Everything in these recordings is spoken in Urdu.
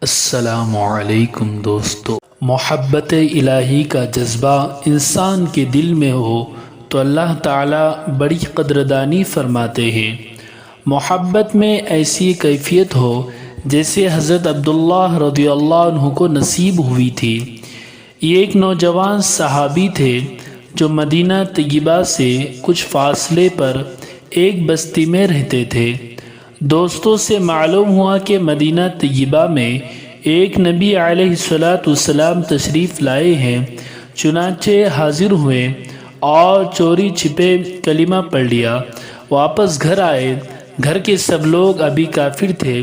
السلام علیکم دوستو، محبت الہی کا جذبہ انسان کے دل میں ہو تو اللہ تعالیٰ بڑی قدردانی فرماتے ہیں۔ محبت میں ایسی کیفیت ہو جیسے حضرت عبداللہ رضی اللہ عنہ کو نصیب ہوئی تھی۔ یہ ایک نوجوان صحابی تھے جو مدینہ طیبہ سے کچھ فاصلے پر ایک بستی میں رہتے تھے۔ دوستوں سے معلوم ہوا کہ مدینہ طیبہ میں ایک نبی علیہ السلام تشریف لائے ہیں، چنانچہ حاضر ہوئے اور چوری چھپے کلمہ پڑھ لیا۔ واپس گھر آئے۔ گھر کے سب لوگ ابھی کافر تھے،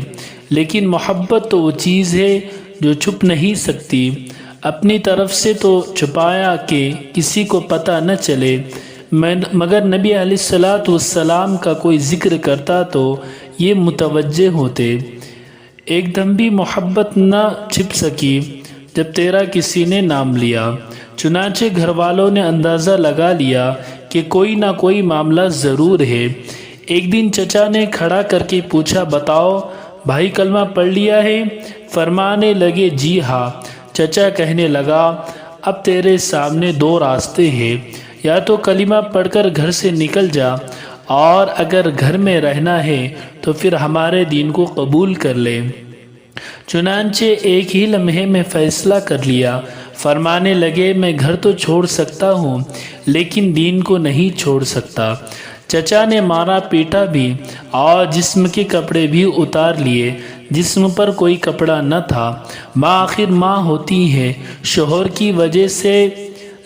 لیکن محبت تو وہ چیز ہے جو چھپ نہیں سکتی۔ اپنی طرف سے تو چھپایا کہ کسی کو پتہ نہ چلے، مگر نبی علیہ السلام کا کوئی ذکر کرتا تو یہ متوجہ ہوتے۔ ایک دم بھی محبت نہ چھپ سکی جب تیرا کسی نے نام لیا۔ چنانچہ گھر والوں نے اندازہ لگا لیا کہ کوئی نہ کوئی معاملہ ضرور ہے۔ ایک دن چچا نے کھڑا کر کے پوچھا، بتاؤ بھائی کلمہ پڑھ لیا ہے؟ فرمانے لگے جی ہاں۔ چچا کہنے لگا، اب تیرے سامنے دو راستے ہیں، یا تو کلمہ پڑھ کر گھر سے نکل جا، اور اگر گھر میں رہنا ہے تو پھر ہمارے دین کو قبول کر لے۔ چنانچہ ایک ہی لمحے میں فیصلہ کر لیا۔ فرمانے لگے، میں گھر تو چھوڑ سکتا ہوں لیکن دین کو نہیں چھوڑ سکتا۔ چچا نے مارا پیٹا بھی اور جسم کے کپڑے بھی اتار لیے۔ جسم پر کوئی کپڑا نہ تھا۔ ماں آخر ماں ہوتی ہے، شوہر کی وجہ سے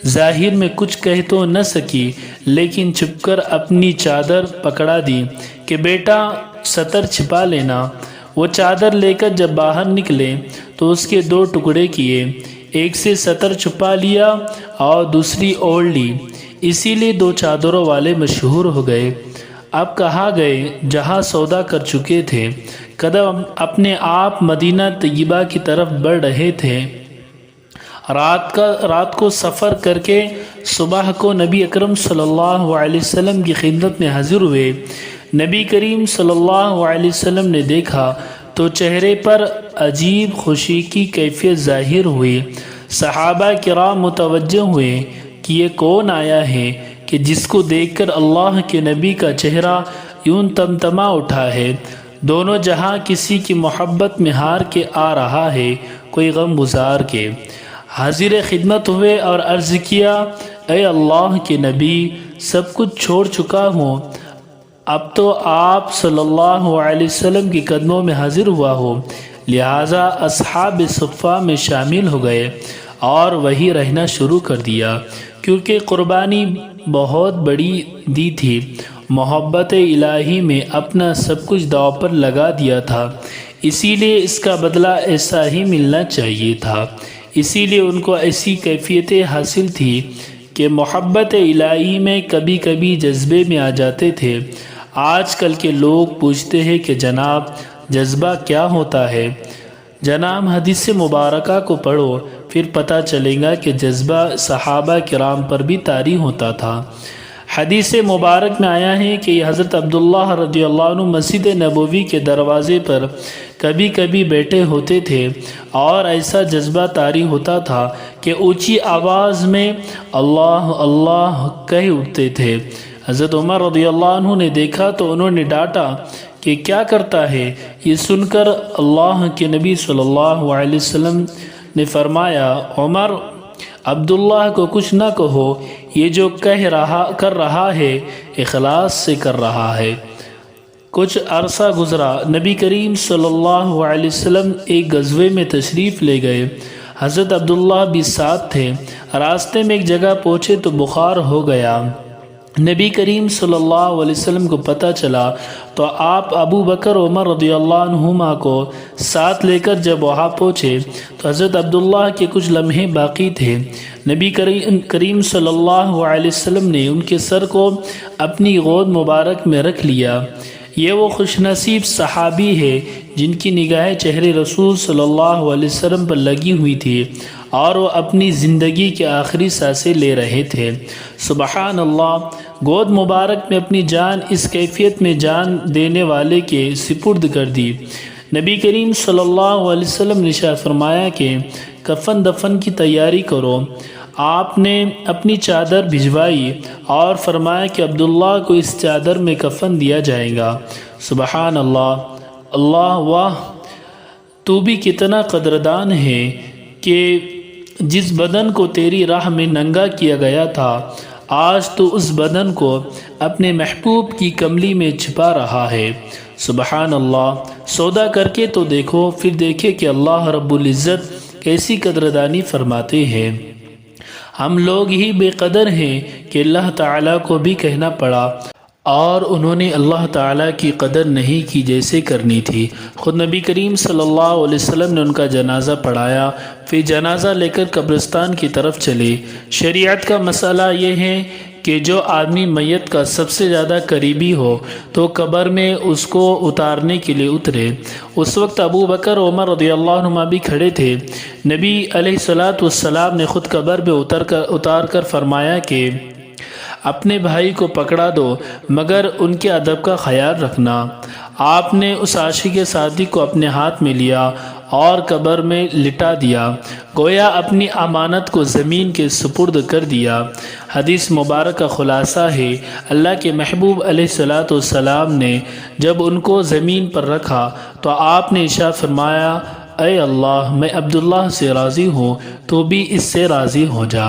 ظاہر میں کچھ کہہ تو نہ سکی، لیکن چھپ کر اپنی چادر پکڑا دی کہ بیٹا ستر چھپا لینا۔ وہ چادر لے کر جب باہر نکلے تو اس کے دو ٹکڑے کیے، ایک سے ستر چھپا لیا اور دوسری اوڑھ لی، اسی لیے دو چادروں والے مشہور ہو گئے۔ اب کہاں گئے جہاں سودا کر چکے تھے۔ قدم اپنے آپ مدینہ طیبہ کی طرف بڑھ رہے تھے۔ رات کو سفر کر کے صبح کو نبی اکرم صلی اللہ علیہ وسلم کی خدمت میں حاضر ہوئے۔ نبی کریم صلی اللہ علیہ وسلم نے دیکھا تو چہرے پر عجیب خوشی کی کیفیت ظاہر ہوئی۔ صحابہ کرام متوجہ ہوئے کہ یہ کون آیا ہے کہ جس کو دیکھ کر اللہ کے نبی کا چہرہ یوں تمتما اٹھا ہے۔ دونوں جہاں کسی کی محبت میں ہار کے آ رہا ہے، کوئی غم گزار کے۔ حاضر خدمت ہوئے اور عرض کیا، اے اللہ کے نبی، سب کچھ چھوڑ چکا ہوں، اب تو آپ صلی اللہ علیہ وسلم کے قدموں میں حاضر ہوا ہو، لہٰذا اصحاب صفہ میں شامل ہو گئے اور وہی رہنا شروع کر دیا، کیونکہ قربانی بہت بڑی دی تھی۔ محبت الہی میں اپنا سب کچھ داؤ پر لگا دیا تھا، اسی لیے اس کا بدلہ ایسا ہی ملنا چاہیے تھا۔ اسی لیے ان کو ایسی کیفیتیں حاصل تھی کہ محبت الہی میں کبھی کبھی جذبے میں آ جاتے تھے۔ آج کل کے لوگ پوچھتے ہیں کہ جناب جذبہ کیا ہوتا ہے؟ جناب حدیث مبارکہ کو پڑھو، پھر پتہ چلے گا کہ جذبہ صحابہ کرام پر بھی طاری ہوتا تھا۔ حدیث مبارک میں آیا ہے کہ حضرت عبداللہ رضی اللہ عنہ مسجد نبوی کے دروازے پر کبھی کبھی بیٹھے ہوتے تھے اور ایسا جذبہ طاری ہوتا تھا کہ اونچی آواز میں اللہ اللہ کہہ اٹھتے تھے۔ حضرت عمر رضی اللہ عنہ نے دیکھا تو انہوں نے ڈانٹا کہ کیا کرتا ہے؟ یہ سن کر اللہ کے نبی صلی اللہ علیہ وسلم نے فرمایا، عمر عبداللہ کو کچھ نہ کہو، یہ جو کر رہا ہے اخلاص سے کر رہا ہے۔ کچھ عرصہ گزرا، نبی کریم صلی اللہ علیہ وسلم ایک غزوے میں تشریف لے گئے۔ حضرت عبداللہ بھی ساتھ تھے۔ راستے میں ایک جگہ پہنچے تو بخار ہو گیا۔ نبی کریم صلی اللہ علیہ وسلم کو پتہ چلا تو آپ ابو بکر عمر رضی اللہ عنہما کو ساتھ لے کر جب وہاں پہنچے تو حضرت عبداللہ کے کچھ لمحے باقی تھے۔ نبی کریم صلی اللہ علیہ وسلم نے ان کے سر کو اپنی گود مبارک میں رکھ لیا۔ یہ وہ خوش نصیب صحابی ہے جن کی نگاہیں چہرے رسول صلی اللہ علیہ وسلم پر لگی ہوئی تھی اور وہ اپنی زندگی کے آخری سانسیں لے رہے تھے۔ سبحان اللہ! گود مبارک میں اپنی جان اس کیفیت میں جان دینے والے کے سپرد کر دی۔ نبی کریم صلی اللہ علیہ وسلم نے ارشاد فرمایا کہ کفن دفن کی تیاری کرو۔ آپ نے اپنی چادر بھجوائی اور فرمایا کہ عبداللہ کو اس چادر میں کفن دیا جائے گا۔ سبحان اللہ، اللہ واہ، تو بھی کتنا قدردان ہے کہ جس بدن کو تیری راہ میں ننگا کیا گیا تھا، آج تو اس بدن کو اپنے محبوب کی کملی میں چھپا رہا ہے۔ سبحان اللہ، سودا کر کے تو دیکھو، پھر دیکھے کہ اللہ رب العزت کیسی قدردانی فرماتے ہیں۔ ہم لوگ ہی بے قدر ہیں کہ اللہ تعالیٰ کو بھی کہنا پڑا، اور انہوں نے اللہ تعالیٰ کی قدر نہیں کی جیسے کرنی تھی۔ خود نبی کریم صلی اللہ علیہ وسلم نے ان کا جنازہ پڑھایا، پھر جنازہ لے کر قبرستان کی طرف چلے۔ شریعت کا مسئلہ یہ ہے کہ جو آدمی میت کا سب سے زیادہ قریبی ہو تو قبر میں اس کو اتارنے کے لیے اترے۔ اس وقت ابو بکر عمر رضی اللہ عنہما بھی کھڑے تھے۔ نبی علیہ السلام نے خود قبر میں اتار کر فرمایا کہ اپنے بھائی کو پکڑا دو مگر ان کے ادب کا خیال رکھنا۔ آپ نے اس عاشق سعدی کو اپنے ہاتھ میں لیا اور قبر میں لٹا دیا، گویا اپنی امانت کو زمین کے سپرد کر دیا۔ حدیث مبارک کا خلاصہ ہے، اللہ کے محبوب علیہ السلام نے جب ان کو زمین پر رکھا تو آپ نے ارشاد فرمایا، اے اللہ، میں عبداللہ سے راضی ہوں، تو بھی اس سے راضی ہو جا۔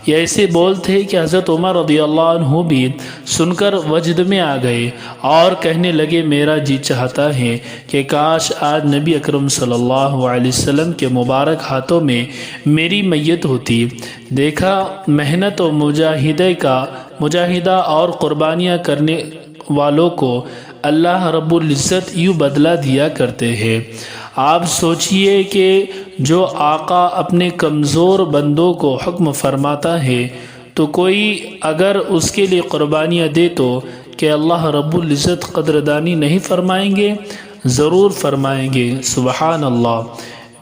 یہ ایسے بول تھے کہ حضرت عمر رضی اللہ عنہ بھی سن کر وجد میں آ گئے اور کہنے لگے، میرا جی چاہتا ہے کہ کاش آج نبی اکرم صلی اللہ علیہ وسلم کے مبارک ہاتھوں میں میری میت ہوتی۔ دیکھا محنت و مجاہدہ اور قربانیاں کرنے والوں کو اللہ رب العزت یوں بدلہ دیا کرتے ہیں۔ آپ سوچئے کہ جو آقا اپنے کمزور بندوں کو حکم فرماتا ہے تو کوئی اگر اس کے لیے قربانیاں دے تو کہ اللہ رب العزت قدردانی نہیں فرمائیں گے؟ ضرور فرمائیں گے۔ سبحان اللہ۔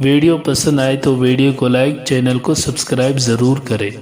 ویڈیو پسند آئے تو ویڈیو کو لائک، چینل کو سبسکرائب ضرور کریں۔